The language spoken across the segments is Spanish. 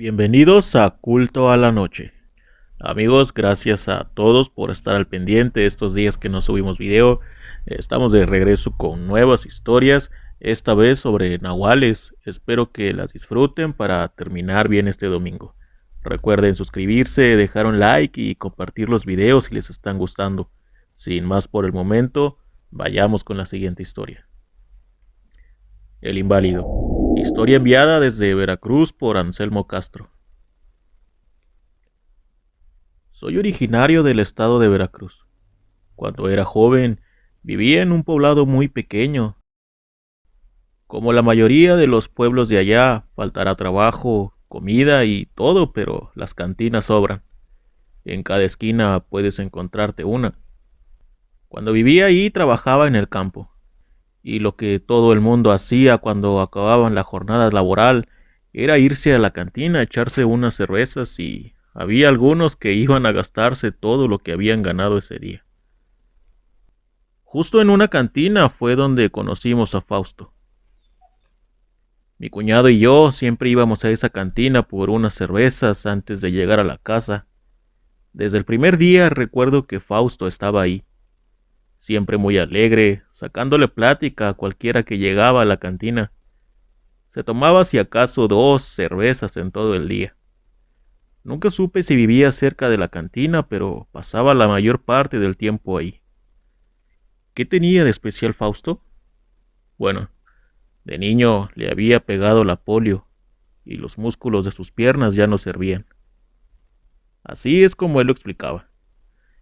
Bienvenidos a Culto a la Noche. Amigos, gracias a todos por estar al pendiente estos días que no subimos video. Estamos de regreso con nuevas historias, esta vez sobre nahuales. Espero que las disfruten para terminar bien este domingo. Recuerden suscribirse, dejar un like y compartir los videos si les están gustando. Sin más por el momento, vayamos con la siguiente historia. El inválido. Historia enviada desde Veracruz por Anselmo Castro. Soy originario del estado de Veracruz. Cuando era joven, vivía en un poblado muy pequeño. Como la mayoría de los pueblos de allá, faltará trabajo, comida y todo, pero las cantinas sobran. En cada esquina puedes encontrarte una. Cuando vivía ahí, trabajaba en el campo. Y lo que todo el mundo hacía cuando acababan la jornada laboral era irse a la cantina a echarse unas cervezas y había algunos que iban a gastarse todo lo que habían ganado ese día. Justo en una cantina fue donde conocimos a Fausto. Mi cuñado y yo siempre íbamos a esa cantina por unas cervezas antes de llegar a la casa. Desde el primer día recuerdo que Fausto estaba ahí, siempre muy alegre, sacándole plática a cualquiera que llegaba a la cantina. Se tomaba si acaso 2 cervezas en todo el día. Nunca supe si vivía cerca de la cantina, pero pasaba la mayor parte del tiempo ahí. ¿Qué tenía de especial Fausto? Bueno, de niño le había pegado la polio y los músculos de sus piernas ya no servían. Así es como él lo explicaba.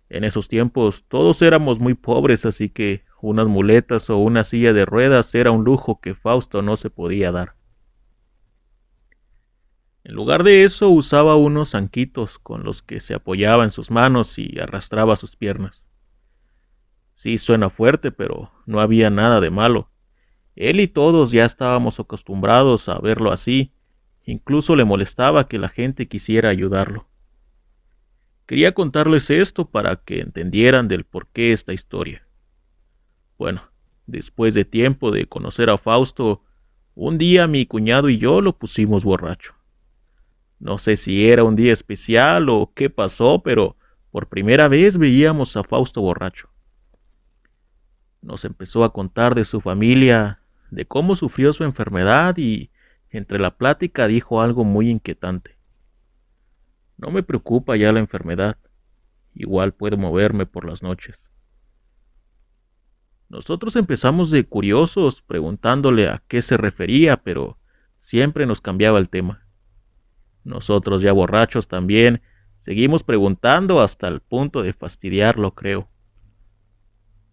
En esos tiempos todos éramos muy pobres, así que unas muletas o una silla de ruedas era un lujo que Fausto no se podía dar. En lugar de eso usaba unos zanquitos con los que se apoyaba en sus manos y arrastraba sus piernas. Sí suena fuerte, pero no había nada de malo. Él y todos ya estábamos acostumbrados a verlo así. Incluso le molestaba que la gente quisiera ayudarlo. Quería contarles esto para que entendieran del porqué esta historia. Bueno, después de tiempo de conocer a Fausto, un día mi cuñado y yo lo pusimos borracho. No sé si era un día especial o qué pasó, pero por primera vez veíamos a Fausto borracho. Nos empezó a contar de su familia, de cómo sufrió su enfermedad y entre la plática dijo algo muy inquietante. No me preocupa ya la enfermedad, igual puedo moverme por las noches. Nosotros empezamos de curiosos preguntándole a qué se refería, pero siempre nos cambiaba el tema. Nosotros ya borrachos también, seguimos preguntando hasta el punto de fastidiarlo, creo.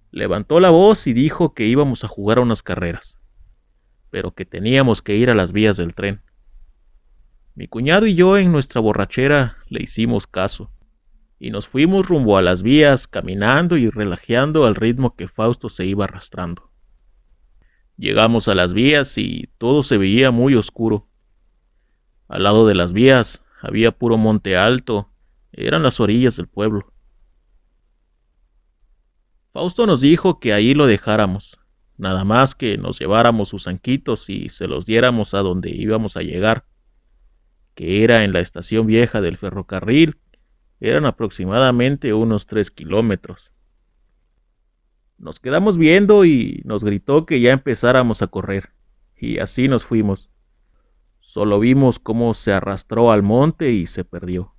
Levantó la voz y dijo que íbamos a jugar unas carreras, pero que teníamos que ir a las vías del tren. Mi cuñado y yo en nuestra borrachera le hicimos caso, y nos fuimos rumbo a las vías caminando y relajeando al ritmo que Fausto se iba arrastrando. Llegamos a las vías y todo se veía muy oscuro. Al lado de las vías había puro monte alto, eran las orillas del pueblo. Fausto nos dijo que ahí lo dejáramos, nada más que nos lleváramos sus anquitos y se los diéramos a donde íbamos a llegar, que era en la estación vieja del ferrocarril. Eran aproximadamente unos 3 kilómetros. Nos quedamos viendo y nos gritó que ya empezáramos a correr, y así nos fuimos. Solo vimos cómo se arrastró al monte y se perdió.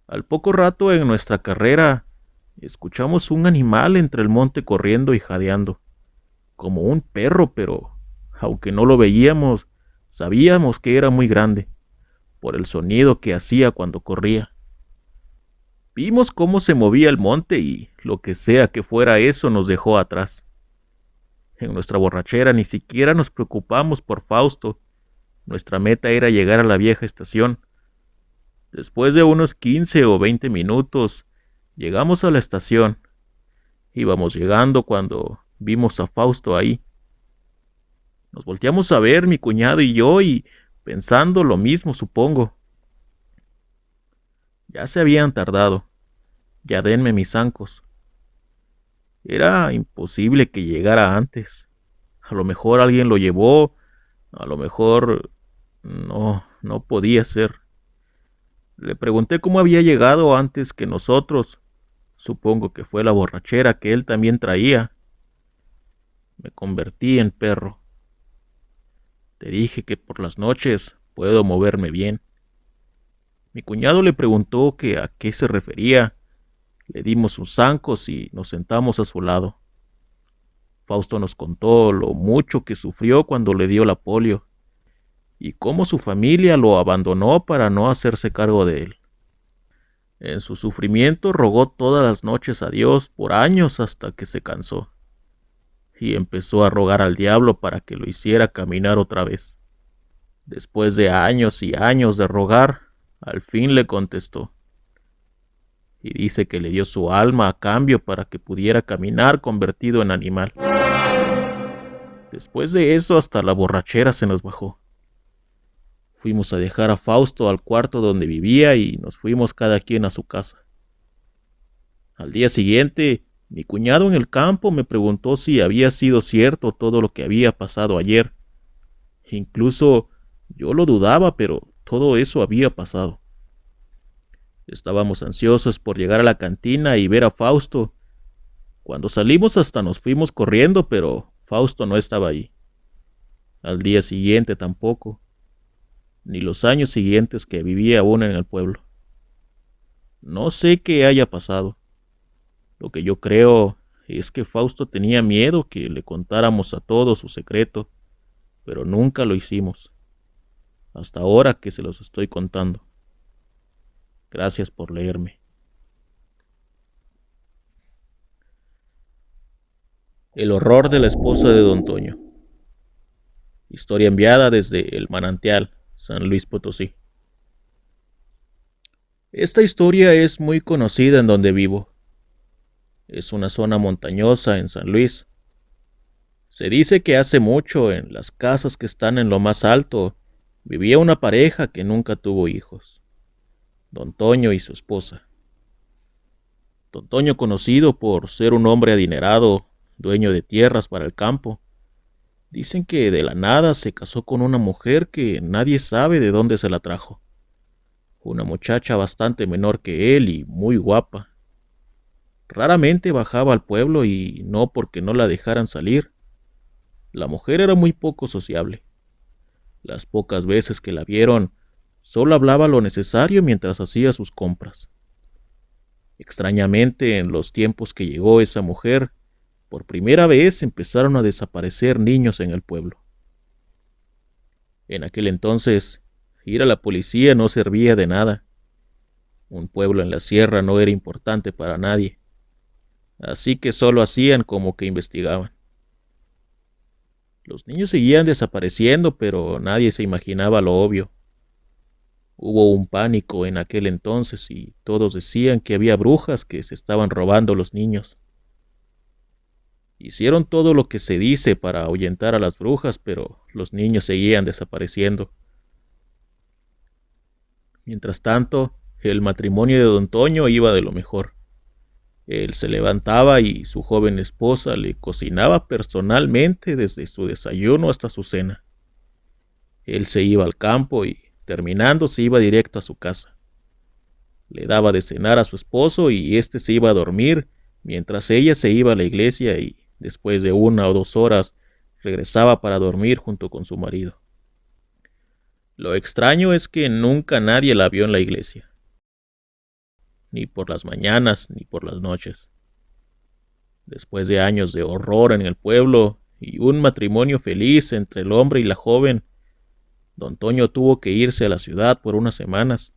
Al poco rato en nuestra carrera, escuchamos un animal entre el monte corriendo y jadeando, como un perro, pero aunque no lo veíamos, sabíamos que era muy grande, por el sonido que hacía cuando corría. Vimos cómo se movía el monte y lo que sea que fuera eso nos dejó atrás. En nuestra borrachera ni siquiera nos preocupamos por Fausto. Nuestra meta era llegar a la vieja estación. Después de unos 15 o 20 minutos, llegamos a la estación. Íbamos llegando cuando vimos a Fausto ahí. Nos volteamos a ver mi cuñado y yo y pensando lo mismo, supongo. Ya se habían tardado. Ya denme mis zancos. Era imposible que llegara antes. A lo mejor alguien lo llevó, a lo mejor... No, no podía ser. Le pregunté cómo había llegado antes que nosotros. Supongo que fue la borrachera que él también traía. Me convertí en perro. Te dije que por las noches puedo moverme bien. Mi cuñado le preguntó que a qué se refería. Le dimos sus zancos y nos sentamos a su lado. Fausto nos contó lo mucho que sufrió cuando le dio la polio y cómo su familia lo abandonó para no hacerse cargo de él. En su sufrimiento rogó todas las noches a Dios por años hasta que se cansó y empezó a rogar al diablo para que lo hiciera caminar otra vez. Después de años y años de rogar, al fin le contestó y dice que le dio su alma a cambio para que pudiera caminar convertido en animal. Después de eso hasta la borrachera se nos bajó. Fuimos a dejar a Fausto al cuarto donde vivía y nos fuimos cada quien a su casa. Al día siguiente, mi cuñado en el campo me preguntó si había sido cierto todo lo que había pasado ayer. Incluso yo lo dudaba, pero todo eso había pasado. Estábamos ansiosos por llegar a la cantina y ver a Fausto. Cuando salimos hasta nos fuimos corriendo, pero Fausto no estaba ahí. Al día siguiente tampoco, ni los años siguientes que vivía aún en el pueblo. No sé qué haya pasado. Lo que yo creo es que Fausto tenía miedo que le contáramos a todos su secreto, pero nunca lo hicimos, hasta ahora que se los estoy contando. Gracias por leerme. El horror de la esposa de Don Toño. Historia enviada desde El Manantial, San Luis Potosí. Esta historia es muy conocida en donde vivo. Es una zona montañosa en San Luis. Se dice que hace mucho, en las casas que están en lo más alto, vivía una pareja que nunca tuvo hijos. Don Toño y su esposa. Don Toño, conocido por ser un hombre adinerado, dueño de tierras para el campo, dicen que de la nada se casó con una mujer que nadie sabe de dónde se la trajo. Una muchacha bastante menor que él y muy guapa. Raramente bajaba al pueblo y no porque no la dejaran salir. La mujer era muy poco sociable. Las pocas veces que la vieron, solo hablaba lo necesario mientras hacía sus compras. Extrañamente, en los tiempos que llegó esa mujer, por primera vez empezaron a desaparecer niños en el pueblo. En aquel entonces, ir a la policía no servía de nada. Un pueblo en la sierra no era importante para nadie, así que solo hacían como que investigaban. Los niños seguían desapareciendo, pero nadie se imaginaba lo obvio. Hubo un pánico en aquel entonces y todos decían que había brujas que se estaban robando los niños. Hicieron todo lo que se dice para ahuyentar a las brujas, pero los niños seguían desapareciendo. Mientras tanto, el matrimonio de Don Toño iba de lo mejor. Él se levantaba y su joven esposa le cocinaba personalmente desde su desayuno hasta su cena. Él se iba al campo y, terminando, se iba directo a su casa. Le daba de cenar a su esposo y éste se iba a dormir, mientras ella se iba a la iglesia y, después de 1 o 2 horas, regresaba para dormir junto con su marido. Lo extraño es que nunca nadie la vio en la iglesia, ni por las mañanas ni por las noches. Después de años de horror en el pueblo y un matrimonio feliz entre el hombre y la joven, Don Toño tuvo que irse a la ciudad por unas semanas.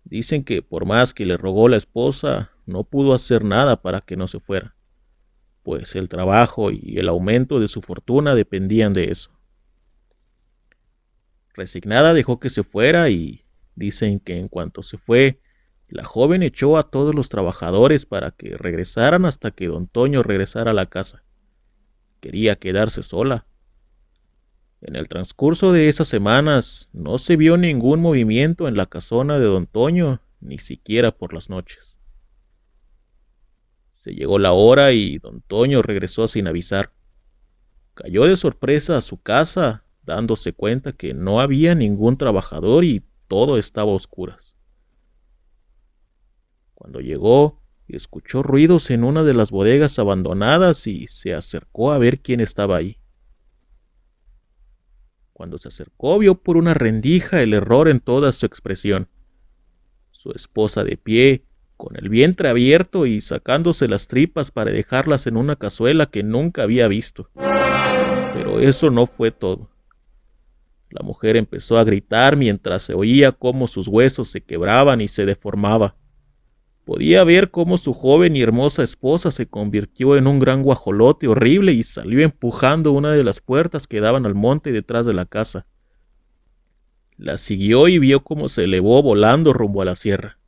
Dicen que por más que le rogó la esposa, no pudo hacer nada para que no se fuera, pues el trabajo y el aumento de su fortuna dependían de eso. Resignada dejó que se fuera y dicen que en cuanto se fue, la joven echó a todos los trabajadores para que regresaran hasta que Don Toño regresara a la casa. Quería quedarse sola. En el transcurso de esas semanas no se vio ningún movimiento en la casona de Don Toño, ni siquiera por las noches. Se llegó la hora y Don Toño regresó sin avisar. Cayó de sorpresa a su casa, dándose cuenta que no había ningún trabajador y todo estaba a oscuras. Cuando llegó, escuchó ruidos en una de las bodegas abandonadas y se acercó a ver quién estaba ahí. Cuando se acercó, vio por una rendija el error en toda su expresión. Su esposa de pie, con el vientre abierto y sacándose las tripas para dejarlas en una cazuela que nunca había visto. Pero eso no fue todo. La mujer empezó a gritar mientras se oía cómo sus huesos se quebraban y se deformaba. Podía ver cómo su joven y hermosa esposa se convirtió en un gran guajolote horrible y salió empujando una de las puertas que daban al monte detrás de la casa. La siguió y vio cómo se elevó volando rumbo a la sierra.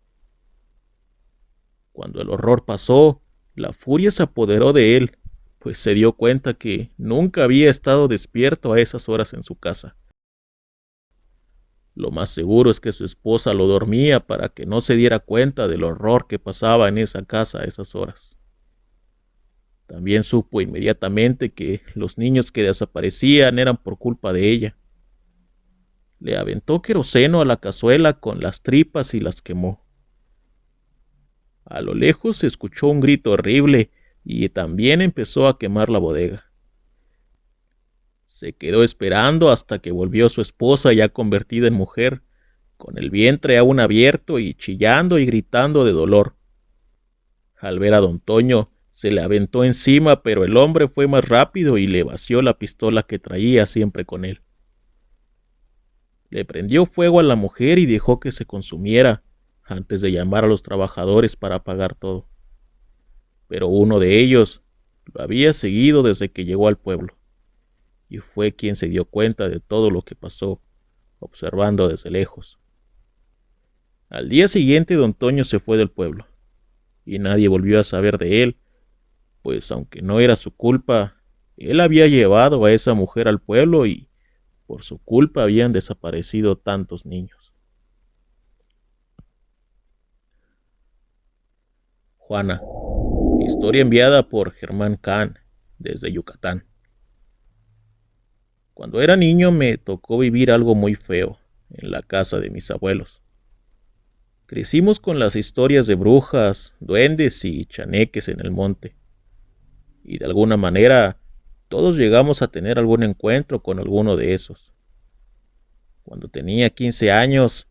Cuando el horror pasó, la furia se apoderó de él, pues se dio cuenta que nunca había estado despierto a esas horas en su casa. Lo más seguro es que su esposa lo dormía para que no se diera cuenta del horror que pasaba en esa casa a esas horas. También supo inmediatamente que los niños que desaparecían eran por culpa de ella. Le aventó queroseno a la cazuela con las tripas y las quemó. A lo lejos se escuchó un grito horrible y también empezó a quemar la bodega. Se quedó esperando hasta que volvió su esposa ya convertida en mujer, con el vientre aún abierto y chillando y gritando de dolor. Al ver a don Toño, se le aventó encima, pero el hombre fue más rápido y le vació la pistola que traía siempre con él. Le prendió fuego a la mujer y dejó que se consumiera, antes de llamar a los trabajadores para apagar todo. Pero uno de ellos lo había seguido desde que llegó al pueblo, y fue quien se dio cuenta de todo lo que pasó, observando desde lejos. Al día siguiente don Toño se fue del pueblo, y nadie volvió a saber de él, pues aunque no era su culpa, él había llevado a esa mujer al pueblo y por su culpa habían desaparecido tantos niños. Juana, historia enviada por Germán Kahn desde Yucatán. Cuando era niño me tocó vivir algo muy feo en la casa de mis abuelos. Crecimos con las historias de brujas, duendes y chaneques en el monte. Y de alguna manera todos llegamos a tener algún encuentro con alguno de esos. Cuando tenía 15 años,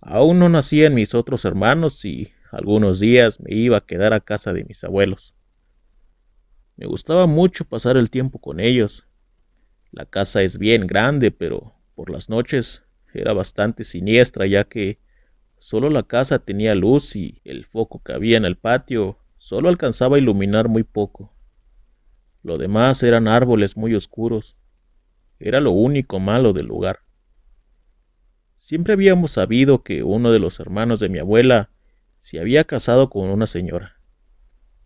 aún no nacían mis otros hermanos y algunos días me iba a quedar a casa de mis abuelos. Me gustaba mucho pasar el tiempo con ellos. La casa es bien grande, pero por las noches era bastante siniestra, ya que solo la casa tenía luz y el foco que había en el patio solo alcanzaba a iluminar muy poco. Lo demás eran árboles muy oscuros. Era lo único malo del lugar. Siempre habíamos sabido que uno de los hermanos de mi abuela se había casado con una señora,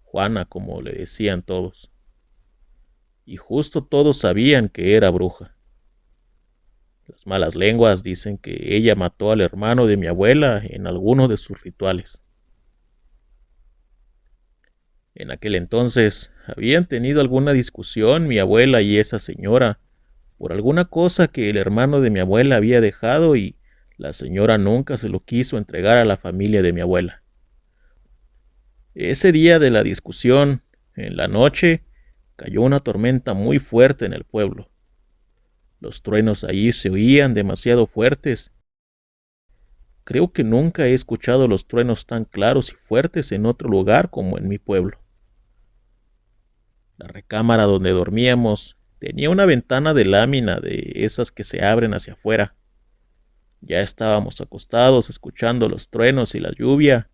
Juana, como le decían todos. Y justo todos sabían que era bruja. Las malas lenguas dicen que ella mató al hermano de mi abuela en alguno de sus rituales. En aquel entonces habían tenido alguna discusión mi abuela y esa señora por alguna cosa que el hermano de mi abuela había dejado y la señora nunca se lo quiso entregar a la familia de mi abuela. Ese día de la discusión, en la noche, cayó una tormenta muy fuerte en el pueblo. Los truenos allí se oían demasiado fuertes. Creo que nunca he escuchado los truenos tan claros y fuertes en otro lugar como en mi pueblo. La recámara donde dormíamos tenía una ventana de lámina de esas que se abren hacia afuera. Ya estábamos acostados escuchando los truenos y la lluvia,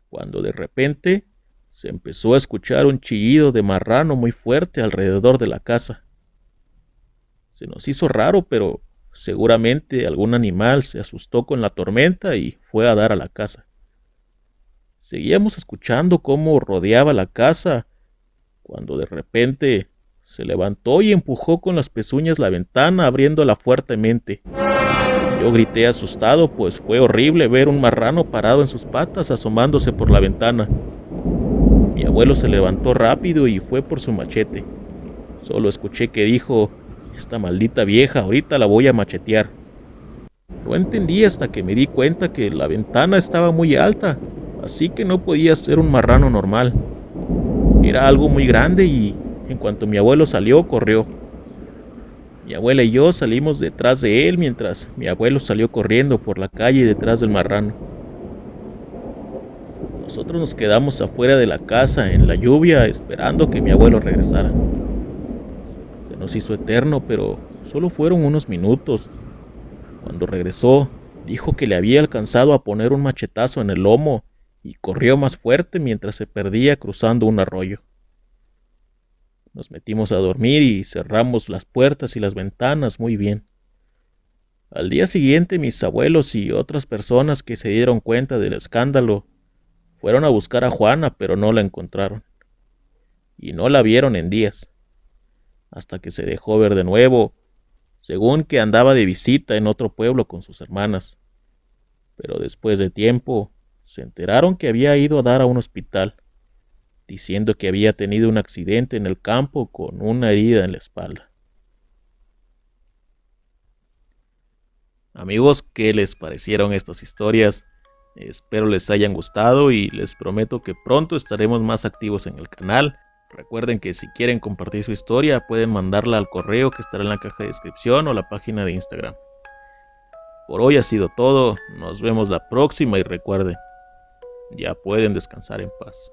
cuando de repente se empezó a escuchar un chillido de marrano muy fuerte alrededor de la casa. Se nos hizo raro, pero seguramente algún animal se asustó con la tormenta y fue a dar a la casa. Seguíamos escuchando cómo rodeaba la casa, cuando de repente se levantó y empujó con las pezuñas la ventana, abriéndola fuertemente. Yo grité asustado, pues fue horrible ver un marrano parado en sus patas asomándose por la ventana. Mi abuelo se levantó rápido y fue por su machete. Solo escuché que dijo: Esta maldita vieja, ahorita la voy a machetear. No entendí hasta que me di cuenta que la ventana estaba muy alta, así que no podía ser un marrano normal. Era algo muy grande y en cuanto mi abuelo salió, corrió. Mi abuela y yo salimos detrás de él mientras mi abuelo salió corriendo por la calle detrás del marrano. Nosotros nos quedamos afuera de la casa en la lluvia esperando que mi abuelo regresara. Se nos hizo eterno, pero solo fueron unos minutos. Cuando regresó, dijo que le había alcanzado a poner un machetazo en el lomo y corrió más fuerte mientras se perdía cruzando un arroyo. Nos metimos a dormir y cerramos las puertas y las ventanas muy bien. Al día siguiente mis abuelos y otras personas que se dieron cuenta del escándalo fueron a buscar a Juana, pero no la encontraron. Y no la vieron en días, hasta que se dejó ver de nuevo, según que andaba de visita en otro pueblo con sus hermanas. Pero después de tiempo, se enteraron que había ido a dar a un hospital, diciendo que había tenido un accidente en el campo con una herida en la espalda. Amigos, ¿qué les parecieron estas historias? Espero les hayan gustado y les prometo que pronto estaremos más activos en el canal. Recuerden que si quieren compartir su historia pueden mandarla al correo que estará en la caja de descripción o la página de Instagram. Por hoy ha sido todo, nos vemos la próxima y recuerden, ya pueden descansar en paz.